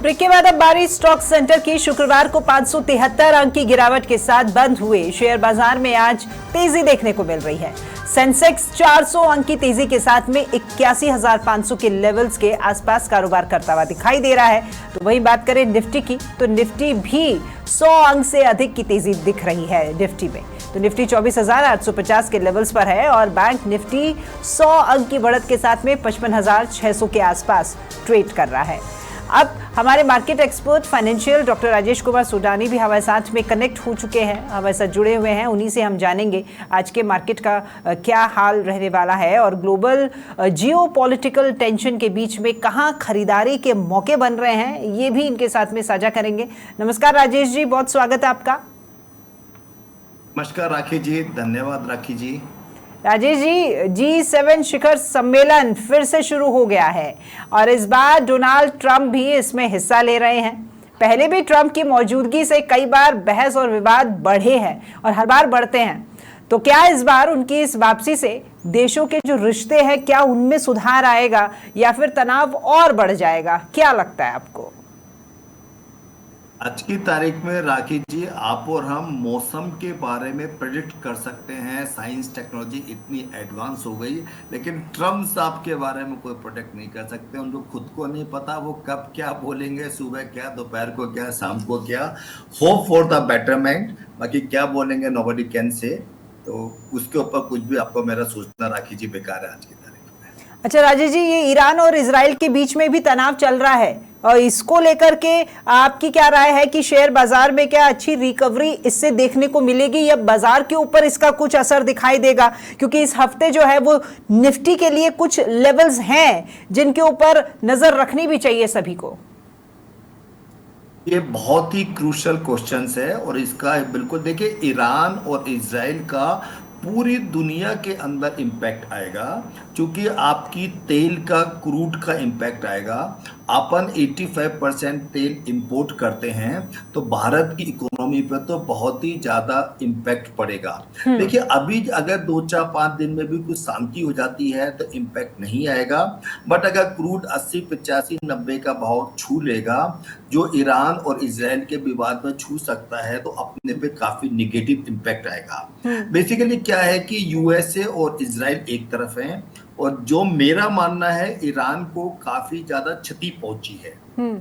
Break के बाद अब बारी स्टॉक सेंटर की। शुक्रवार को 573 अंक की गिरावट के साथ बंद हुए शेयर बाजार में आज तेजी देखने को मिल रही है। सेंसेक्स 400 अंक की तेजी के साथ में 81,500 के लेवल्स के आसपास कारोबार करता हुआ दिखाई दे रहा है। तो वहीं बात करें निफ्टी की, तो निफ्टी भी 100 अंक से अधिक की तेजी दिख रही है निफ्टी में। तो निफ्टी 24,850 के लेवल्स पर है और बैंक निफ्टी 100 अंक की बढ़त के साथ में 55,600 के आसपास ट्रेड कर रहा है। अब हमारे market expert financial doctor Rajesh Kumar Sudani भी हमारे साथ में कनेक्ट हो चुके हैं, हमारे साथ जुड़े हुए हैं। उन्हीं से हम जानेंगे आज के मार्केट का क्या हाल रहने वाला है और ग्लोबल जियोपॉलिटिकल टेंशन के बीच में कहां खरीदारी के मौके बन रहे हैं, ये भी इनके साथ में साझा करेंगे। नमस्कार राजेश जी, बहुत स्वागत है आपका। नमस्कार राखी जी, धन्यवाद राखी जी। राजेश जी, G7 शिखर सम्मेलन फिर से शुरू हो गया है और इस बार डोनाल्ड ट्रंप भी इसमें हिस्सा ले रहे हैं। पहले भी ट्रंप की मौजूदगी से कई बार बहस और विवाद बढ़े हैं और हर बार बढ़ते हैं। तो क्या इस बार उनकी इस वापसी से देशों के जो रिश्ते हैं, क्या उनमें सुधार आएगा या फिर तनाव और बढ़ जाएगा? क्या लगता है आपको? आज की तारीख में राखी जी, आप और हम मौसम के बारे में प्रेडिक्ट कर सकते हैं। साइंस टेक्नोलॉजी इतनी एडवांस हो गई, लेकिन ट्रम्प साहब के बारे में कोई प्रोटेक्ट नहीं कर सकते। उनको खुद को नहीं पता वो कब क्या बोलेंगे, सुबह क्या, दोपहर को क्या, शाम को क्या। होप फॉर द बेटरमेंट, बाकी क्या बोलेंगे नोबडी कैन से। तो उसके ऊपर कुछ भी आपको मेरा सोचना राखी जी बेकार है आज की तारीख में। अच्छा राजेश जी, ये ईरान और इजराइल के बीच में भी तनाव चल रहा है और इसको लेकर के आपकी क्या राय है कि शेयर बाजार में क्या अच्छी रिकवरी इससे देखने को मिलेगी या बाजार के ऊपर इसका कुछ असर दिखाई देगा? क्योंकि इस हफ्ते जो है वो निफ्टी के लिए कुछ लेवल्स हैं जिनके ऊपर नजर रखनी भी चाहिए सभी को। ये बहुत ही क्रूशल क्वेश्चंस है और इसका बिल्कुल देखिए, ईरान और इजराइल का पूरी दुनिया के अंदर इम्पैक्ट आएगा, क्योंकि आपकी तेल का, क्रूड का इम्पैक्ट आएगा। अपन 85% तेल इंपोर्ट करते हैं, तो भारत की इकोनॉमी पर तो बहुत ही ज्यादा इम्पैक्ट पड़ेगा। देखिए, अभी अगर 2-4-5 दिन में भी कुछ शांति हो जाती है तो इम्पैक्ट नहीं आएगा, बट अगर क्रूड 80, 85, 90 का भाव छू लेगा, जो ईरान और इजराइल के विवाद में छू सकता है, तो अपने पे काफी निगेटिव इम्पैक्ट आएगा। बेसिकली क्या है कि यूएसए और इजराइल एक तरफ हैं और जो मेरा मानना है, ईरान को काफी ज्यादा क्षति पहुंची है,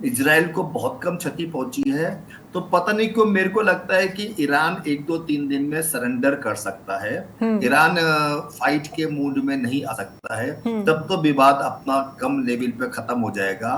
इजराइल को बहुत कम क्षति पहुंची है। तो पता नहीं क्यों मेरे को लगता है कि ईरान 1-2-3 दिन में सरेंडर कर सकता है। ईरान फाइट के मूड में नहीं आ सकता है, तब तो विवाद अपना कम लेवल पे खत्म हो जाएगा।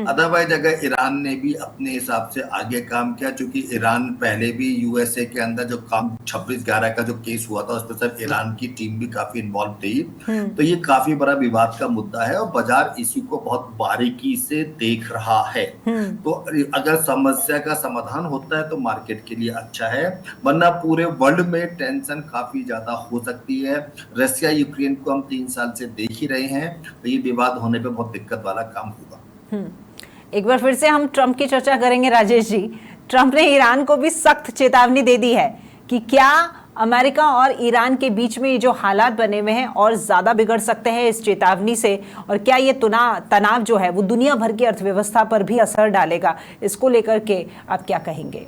अदरवाइज अगर ईरान ने भी अपने हिसाब से आगे काम किया, क्योंकि ईरान पहले भी यूएसए के अंदर जो काम 26/11 का जो केस हुआ था, उसमें सिर्फ ईरान की टीम भी काफी इन्वॉल्व थी। तो ये काफी बड़ा विवाद का मुद्दा है और बाजार इसी को बहुत बारीकी से देख रहा है। तो अगर समस्या का समाधान होता है तो मार्केट के लिए अच्छा है, वरना पूरे वर्ल्ड में टेंशन काफी ज्यादा हो सकती है। रशिया यूक्रेन को हम 3 साल से देख ही रहे हैं, तो ये विवाद होने पे बहुत दिक्कत वाला काम होगा। एक बार फिर से हम ट्रंप की चर्चा करेंगे राजेश जी। ट्रंप ने ईरान को भी सख्त चेतावनी दे दी है कि क्या अमेरिका और ईरान के बीच में ये जो हालात बने हुए हैं और ज्यादा बिगड़ सकते हैं इस चेतावनी से, और क्या ये तनाव जो है वो दुनिया भर की अर्थव्यवस्था पर भी असर डालेगा? इसको लेकर के आप क्या कहेंगे?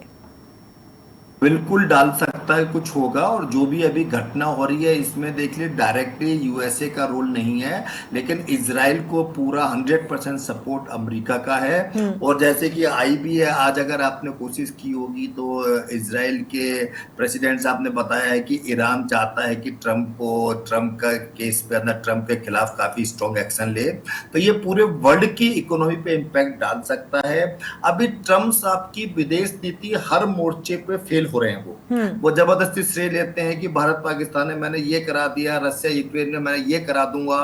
बिल्कुल डाल सकता है, कुछ होगा। और जो भी अभी घटना हो रही है, इसमें देख लिए डायरेक्टली यूएसए का रोल नहीं है, लेकिन इजराइल को पूरा 100% सपोर्ट अमेरिका का है। और जैसे कि आई भी है, आज अगर आपने कोशिश की होगी तो इजराइल के प्रेसिडेंट साहब ने बताया है कि ईरान चाहता है कि ट्रंप का केस पे, ट्रंप के खिलाफ काफी स्ट्रॉन्ग एक्शन ले। तो ये पूरे वर्ल्ड की इकोनॉमी पे इम्पैक्ट डाल सकता है। अभी ट्रंप साहब की विदेश नीति हर मोर्चे पे फेल हो रहे हैं। वो जबरदस्ती श्रेय लेते हैं कि भारत पाकिस्तान ने मैंने ये करा दिया, रशिया यूक्रेन ने मैंने ये करा दूंगा।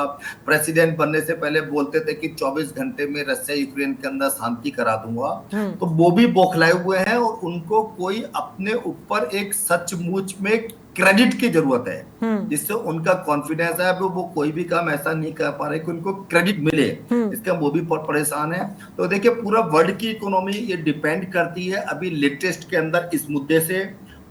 प्रेसिडेंट बनने से पहले बोलते थे कि 24 घंटे में रशिया यूक्रेन के अंदर शांति करा दूंगा। तो वो भी बौखलाए हुए हैं और उनको कोई अपने ऊपर एक सचमुच में क्रेडिट की जरूरत है, जिससे उनका कॉन्फिडेंस है। वो कोई भी काम ऐसा नहीं कर पा रहे कि उनको क्रेडिट मिले, इसका वो भी परेशान है। तो देखिए, पूरा वर्ल्ड की इकोनॉमी ये डिपेंड करती है अभी लेटेस्ट के अंदर इस मुद्दे से।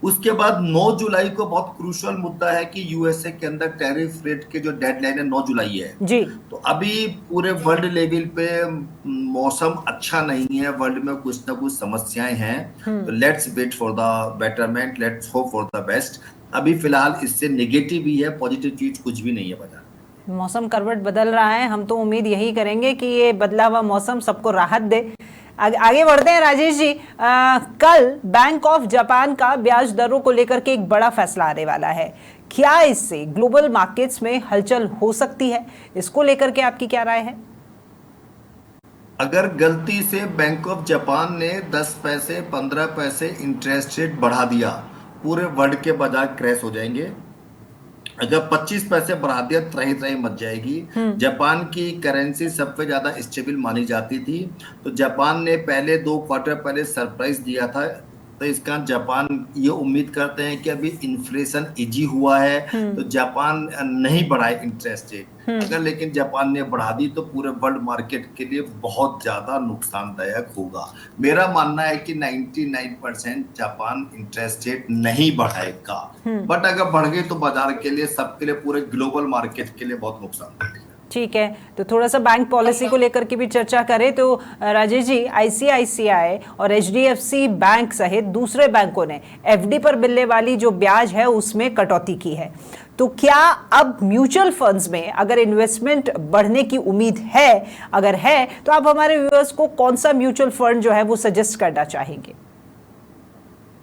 उसके बाद 9 जुलाई को बहुत क्रूशियल मुद्दा है कि यूएसए के अंदर टैरिफ रेट के जो डेडलाइन है 9 जुलाई है। जी। तो अभी पूरे वर्ल्ड लेवल पे मौसम अच्छा नहीं है, वर्ल्ड में कुछ ना कुछ समस्याएं हैं। तो let's wait for the betterment, let's hope for the best. अभी फिलहाल इससे नेगेटिव ही है, पॉजिटिव चीज कुछ भी नहीं है बाजार। मौसम करवट बदल रहा है, हम तो उम्मीद यही करेंगे कि ये बदला हुआ मौसम सबको राहत दे। आगे बढ़ते हैं राजेश जी। कल बैंक ऑफ जापान का ब्याज दरों को लेकर के एक बड़ा फैसला आने वाला है। क्या इससे ग्लोबल मार्केट्स में हलचल हो सकती है? इसको लेकर के आपकी क्या राय है? अगर गलती से बैंक ऑफ जापान ने 10 पैसे 15 पैसे इंटरेस्ट रेट बढ़ा दिया, पूरे वर्ल्ड के बाजार क्रैश हो जाएंगे। अगर 25 पैसे बढ़ा दिया, त्राही त्राही मच जाएगी। जापान की करेंसी सबसे ज्यादा स्टेबल मानी जाती थी, तो जापान ने पहले 2 क्वार्टर पहले सरप्राइज दिया था। तो इसका जापान ये उम्मीद करते हैं कि अभी इन्फ्लेशन इजी हुआ है, तो जापान नहीं बढ़ाए इंटरेस्ट रेट। अगर लेकिन जापान ने बढ़ा दी तो पूरे वर्ल्ड मार्केट के लिए बहुत ज्यादा नुकसानदायक होगा। मेरा मानना है कि 99% जापान इंटरेस्ट रेट नहीं बढ़ाएगा, बट अगर बढ़ गई तो बाजार के लिए, सबके लिए, पूरे ग्लोबल मार्केट के लिए बहुत नुकसान है। ठीक है, तो थोड़ा सा बैंक पॉलिसी को लेकर के भी चर्चा करें तो राजेश जी, आईसीआईसीआई और एचडीएफसी बैंक सहित दूसरे बैंकों ने एफडी पर मिलने वाली जो ब्याज है उसमें कटौती की है। तो क्या अब म्यूचुअल फंड्स में अगर इन्वेस्टमेंट बढ़ने की उम्मीद है? अगर है तो आप हमारे व्यूअर्स को कौन सा म्यूचुअल फंड जो है वो सजेस्ट करना चाहेंगे?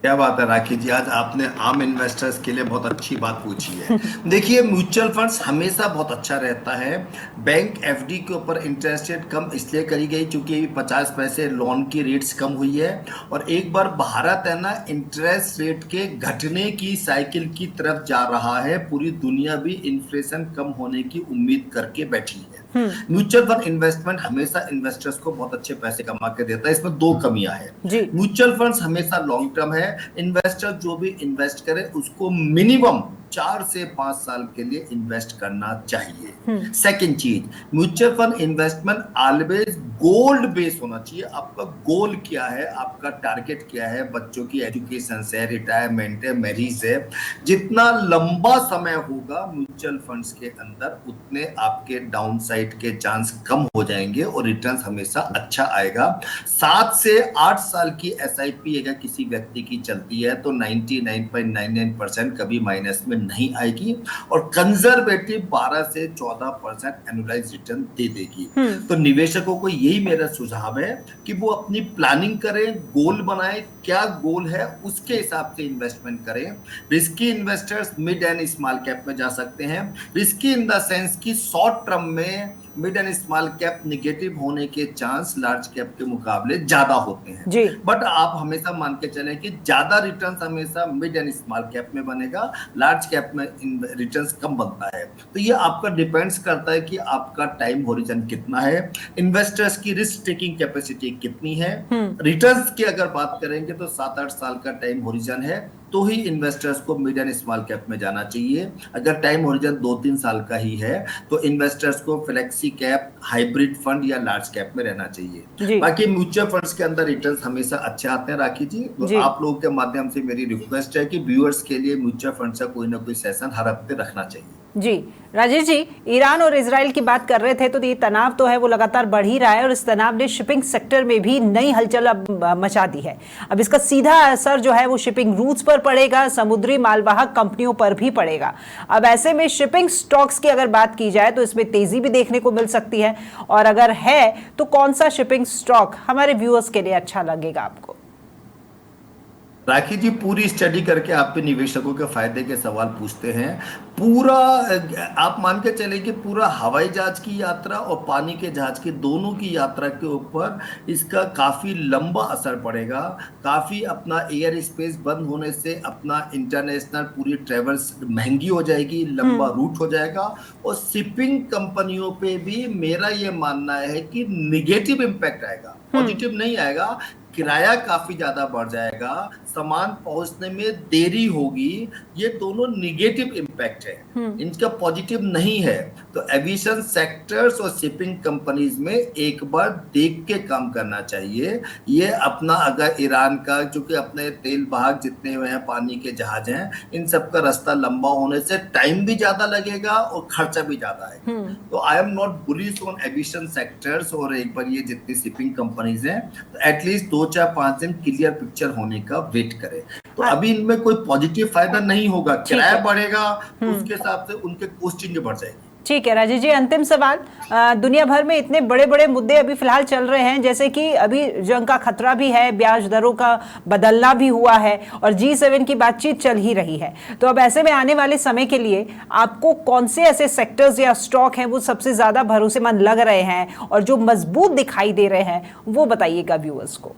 क्या बात है राखी जी, आज आपने आम इन्वेस्टर्स के लिए बहुत अच्छी बात पूछी है। देखिए, म्यूचुअल फंड्स हमेशा बहुत अच्छा रहता है। बैंक एफडी के ऊपर इंटरेस्ट रेट कम इसलिए करी गई क्योंकि 50 पैसे लोन की रेट्स कम हुई है, और एक बार भारत है ना इंटरेस्ट रेट के घटने की साइकिल की तरफ जा रहा है। पूरी दुनिया भी इन्फ्लेशन कम होने की उम्मीद करके बैठी है। म्यूचुअल फंड इन्वेस्टमेंट हमेशा इन्वेस्टर्स को बहुत अच्छे पैसे कमा के देता है। इसमें 2 कमियां हैं। म्यूचुअल फंड्स हमेशा लॉन्ग टर्म है। इन्वेस्टर जो भी इन्वेस्ट करे उसको मिनिमम 4 से 5 साल के लिए इन्वेस्ट करना चाहिए। सेकंड चीज, mutual fund investment always gold based होना चाहिए। आपका गोल क्या है, आपका टारगेट क्या है, बच्चों की एजुकेशन है, रिटायरमेंट है, मैरिज है। जितना लंबा समय होगा म्यूचुअल फंड्स के अंदर, उतने आपके डाउन साइड के चांस कम हो जाएंगे और रिटर्न हमेशा अच्छा आएगा। 7 से 8 साल की एसआईपी अगर किसी व्यक्ति की चलती है तो 99.99% कभी माइनस में नहीं आएगी, और कंजर्वेटिव 12 से 14% एनुअलाइज रिटर्न दे देगी। तो निवेशकों को यही मेरा सुझाव है कि वो अपनी प्लानिंग करें, गोल बनाएं, क्या गोल है उसके हिसाब से इन्वेस्टमेंट करें। Risky investors mid and small cap में जा सकते हैं। रिस्की इन द सेंस कि शॉर्ट टर्म में mid and small cap negative होने के चांस लार्ज कैप के मुकाबले ज्यादा होते हैं। बट आप हमेशा मान के चलें कि ज्यादा रिटर्न्स हमेशा मिड एंड स्मॉल कैप में बनेगा, लार्ज कैप में रिटर्न्स कम बनता है। तो ये आपका डिपेंड्स करता है कि आपका टाइम होरिजन कितना है, इन्वेस्टर्स की रिस्क टेकिंग कैपेसिटी कितनी है। रिटर्न्स की अगर बात करेंगे तो 7-8 साल का टाइम होरिजन है, तो ही इन्वेस्टर्स को मिड एंड स्मॉल कैप में जाना चाहिए। अगर टाइम होरिजन 2-3 साल का ही है तो इन्वेस्टर्स को फ्लेक्सी कैप, हाइब्रिड फंड या लार्ज कैप में रहना चाहिए। बाकी म्यूचुअल फंड्स के अंदर रिटर्न्स हमेशा अच्छे आते हैं राखी जी। तो आप लोगों के माध्यम से मेरी रिक्वेस्ट है कि व्यूअर्स के लिए म्यूचुअल फंड का कोई ना कोई सेशन हर हफ्ते रखना चाहिए। जी राजेश जी, ईरान और इजराइल की बात कर रहे थे तो ये तनाव तो है वो लगातार बढ़ ही रहा है, और इस तनाव ने शिपिंग सेक्टर में भी नई हलचल अब मचा दी है। अब इसका सीधा असर जो है वो शिपिंग रूट्स पर पड़ेगा, समुद्री मालवाहक कंपनियों पर भी पड़ेगा। अब ऐसे में शिपिंग स्टॉक्स की अगर बात की जाए तो इसमें तेजी भी देखने को मिल सकती है, और अगर है तो कौन सा शिपिंग स्टॉक हमारे व्यूअर्स के लिए अच्छा लगेगा आपको? राखी जी, पूरी स्टडी करके आप पे निवेशकों के फायदे के सवाल पूछते हैं। पूरा आप मान के चले कि पूरा हवाई जहाज की यात्रा और पानी के जहाज की, दोनों की यात्रा के ऊपर इसका काफ़ी लंबा असर पड़ेगा। काफ़ी अपना एयर स्पेस बंद होने से अपना इंटरनेशनल पूरी ट्रेवल्स महंगी हो जाएगी, लंबा रूट हो जाएगा, और शिपिंग कंपनियों पे भी मेरा ये मानना है कि निगेटिव इम्पैक्ट आएगा, पॉजिटिव नहीं आएगा। किराया काफी ज्यादा बढ़ जाएगा, सामान पहुंचने में देरी होगी, ये दोनों निगेटिव इम्पैक्ट है, इनका पॉजिटिव नहीं है। तो एविएशन सेक्टर्स और शिपिंग कंपनीज में एक बार देख के काम करना चाहिए। ये अपना अगर ईरान का, क्योंकि अपने तेल वाहक जितने हुए हैं पानी के जहाज हैं, इन सब का रास्ता लंबा होने से टाइम भी ज्यादा लगेगा और खर्चा भी ज्यादा है। तो I am not bullish on aviation sectors, और एक बार ये जितनी शिपिंग कंपनीज हैं तो एटलीस्ट 2-4-5 दिन क्लियर पिक्चर होने का वेट करें। तो अभी इनमें कोई पॉजिटिव फायदा नहीं होगा, किराया बढ़ेगा तो उसके हिसाब से उनके कॉस्टिंग बढ़ जाएगी। ठीक है राजेश जी, अंतिम सवाल, दुनिया भर में इतने बड़े बड़े मुद्दे अभी फिलहाल चल रहे हैं, जैसे कि अभी जंग का खतरा भी है, ब्याज दरों का बदलना भी हुआ है और G7 की बातचीत चल ही रही है। तो अब ऐसे में आने वाले समय के लिए आपको कौन से ऐसे सेक्टर्स या स्टॉक हैं वो सबसे ज्यादा भरोसेमंद लग रहे हैं और जो मजबूत दिखाई दे रहे हैं, वो बताइएगा व्यूअर्स को।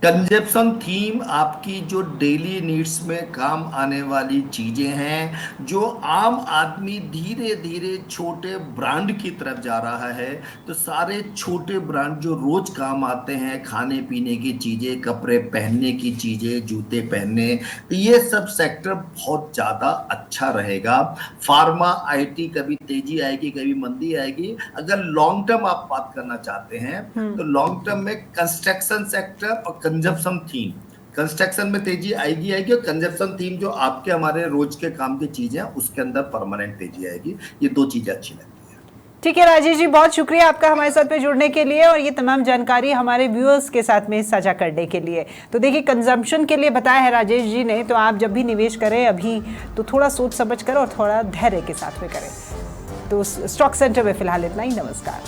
कंजप्शन थीम आपकी जो डेली नीड्स में काम आने वाली चीजें हैं, जो आम आदमी धीरे धीरे छोटे ब्रांड की तरफ जा रहा है, तो सारे छोटे ब्रांड जो रोज काम आते हैं, खाने पीने की चीजें, कपड़े पहनने की चीजें, जूते पहनने, तो ये सब सेक्टर बहुत ज्यादा अच्छा रहेगा। फार्मा, IT कभी तेजी आएगी कभी मंदी आएगी। अगर लॉन्ग टर्म आप बात करना चाहते हैं तो लॉन्ग टर्म में कंस्ट्रक्शन सेक्टर और कंजप्शन थीम, कंस्ट्रक्शन में तेजी आएगी और कंजप्शन थीम जो आपके हमारे रोज के काम की चीजें हैं उसके अंदर परमानेंट तेजी आएगी। ये दो चीजें अच्छी लगती है। ठीक है राजेश जी, बहुत शुक्रिया आपका हमारे साथ में जुड़ने के लिए और ये तमाम जानकारी हमारे व्यूअर्स के साथ में साझा करने के लिए। तो देखिए, कंजम्पशन के लिए बताया है राजेश जी ने, तो आप जब भी निवेश करें अभी तो थोड़ा सोच समझ कर और थोड़ा धैर्य के साथ में करें। तो स्टॉक सेंटर में फिलहाल इतना ही। नमस्कार।